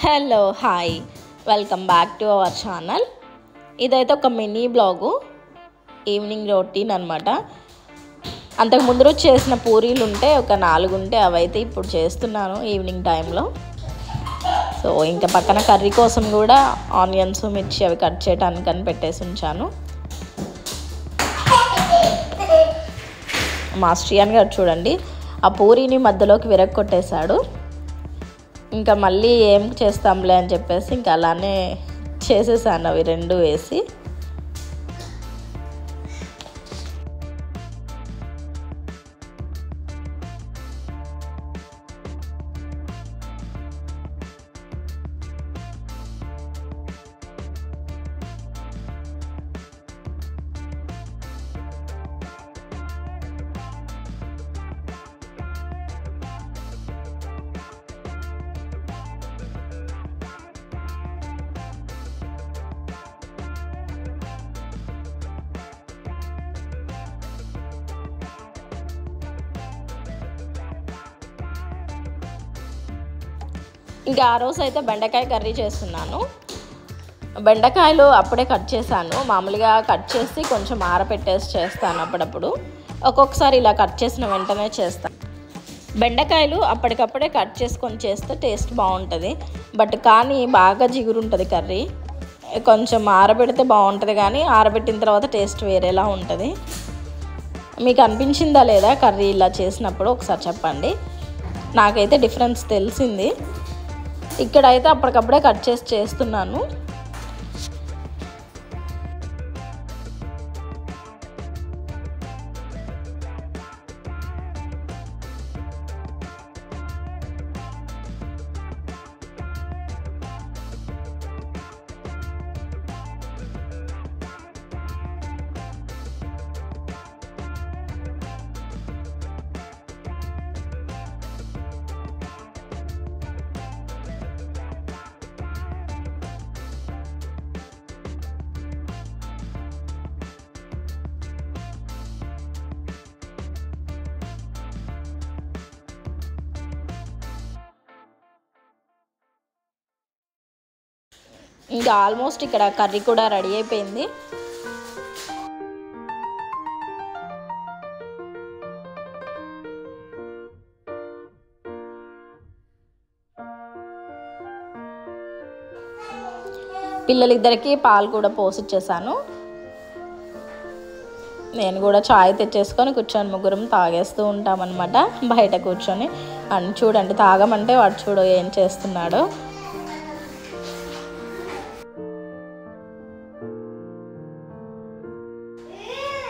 Hello hi welcome back to our channel. ఇదైతే ఒక mini blog, evening routine అనమాట. అంతకుముందు రోజు చేసిన పూరీలు ఉంటే ఒక 4 ఉంటే అవైతే ఇప్పుడు చేస్తున్నాను ఈవినింగ్ టైంలో. సో ఇంకా పక్కన కర్రీ కోసం కూడా ఆనియన్స్ మిర్చి అవి కట్ చేయడానికి పెట్టేసి ఉంచాను. మా శ్రీయాన్ గారు చూడండి ఆ పూరీని మధ్యలోకి విరగొట్టేశాడు. ఇంకా మళ్ళీ ఏం చేస్తాంలే అని చెప్పేసి ఇంకా అలానే చేసేసాను అవి 2 వేసి. ఇంకా ఆ రోజు అయితే బెండకాయ కర్రీ చేస్తున్నాను. బెండకాయలు అప్పుడే కట్ చేశాను. మామూలుగా కట్ చేసి కొంచెం ఆరబెట్టేసి చేస్తాను అప్పుడప్పుడు. ఒక్కొక్కసారి ఇలా కట్ చేసిన వెంటనే చేస్తాను. బెండకాయలు అప్పటికప్పుడే కట్ చేసుకొని చేస్తే టేస్ట్ బాగుంటుంది. కానీ బాగా జిగురు ఉంటుంది కర్రీ. కొంచెం ఆరబెడితే బాగుంటుంది, కానీ ఆరబెట్టిన తర్వాత టేస్ట్ వేరేలా ఉంటుంది. మీకు అనిపించిందా లేదా కర్రీ ఇలా చేసినప్పుడు ఒకసారి చెప్పండి. నాకైతే డిఫరెన్స్ తెలిసింది. ఇక్కడైతే అప్పటికప్పుడే కట్ చేసి చేస్తున్నాను. ఇంకా ఆల్మోస్ట్ ఇక్కడ కర్రీ కూడా రెడీ అయిపోయింది. పిల్లలిద్దరికీ పాలు కూడా పోసిచ్చేసాను. నేను కూడా చాయ్ తెచ్చేసుకొని కూర్చొని ముగ్గురం తాగేస్తూ ఉంటామన్నమాట బయట కూర్చొని. అని చూడండి తాగమంటే వాడు చూడు ఏం చేస్తున్నాడో.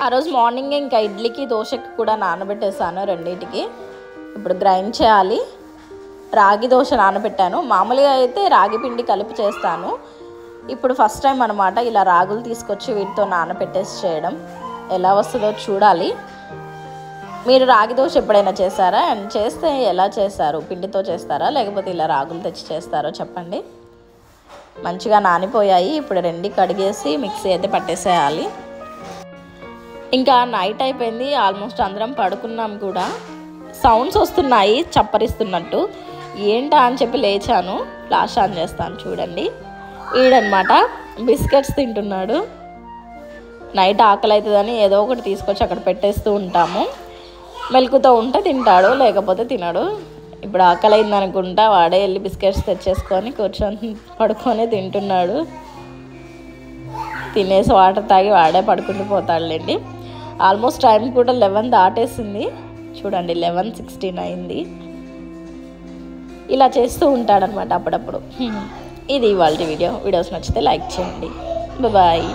ఆ రోజు మార్నింగ్ ఇంకా ఇడ్లీకి దోశకి కూడా నానబెట్టేసాను రెండింటికి. ఇప్పుడు గ్రైండ్ చేయాలి. రాగి దోశ నానబెట్టాను. మామూలుగా అయితే రాగి పిండి కలిపి చేస్తాను. ఇప్పుడు ఫస్ట్ టైం అనమాట ఇలా రాగులు తీసుకొచ్చి వీటితో నానబెట్టేసి చేయడం. ఎలా వస్తుందో చూడాలి. మీరు రాగి దోశ ఎప్పుడైనా చేశారా? అండ్ చేస్తే ఎలా చేస్తారు? పిండితో చేస్తారా లేకపోతే ఇలా రాగులు తెచ్చి చేస్తారో చెప్పండి. మంచిగా నానిపోయాయి. ఇప్పుడు 2 కడిగేసి మిక్సీ అయితే పట్టేసేయాలి. ఇంకా నైట్ అయిపోయింది. ఆల్మోస్ట్ అందరం పడుకున్నాం కూడా. సౌండ్స్ వస్తున్నాయి చప్పరిస్తున్నట్టు. ఏంటా అని చెప్పి లేచాను. ఫ్లాష్ ఆన్ చేస్తాను చూడండి. ఈడనమాట బిస్కెట్స్ తింటున్నాడు. నైట్ ఆకలి అవుతుందని ఏదో ఒకటి తీసుకొచ్చి అక్కడ పెట్టేస్తూ ఉంటాము. మెలుకుతో ఉంటే తింటాడు, లేకపోతే తినడు. ఇప్పుడు ఆకలి అయింది అనుకుంటా వాడే వెళ్ళి బిస్కెట్స్ తెచ్చేసుకొని కూర్చొని పడుకొని తింటున్నాడు. తినేసి వాటర్ తాగి వాడే పడుకుని పోతాడులేండి. ఆల్మోస్ట్ టైం కూడా 11 దాటేసింది చూడండి. 11:16 అయింది. ఇలా చేస్తూ ఉంటాడనమాట అప్పుడప్పుడు. ఇది ఇవాళ వీడియోస్ నచ్చితే లైక్ చేయండి. బాయ్.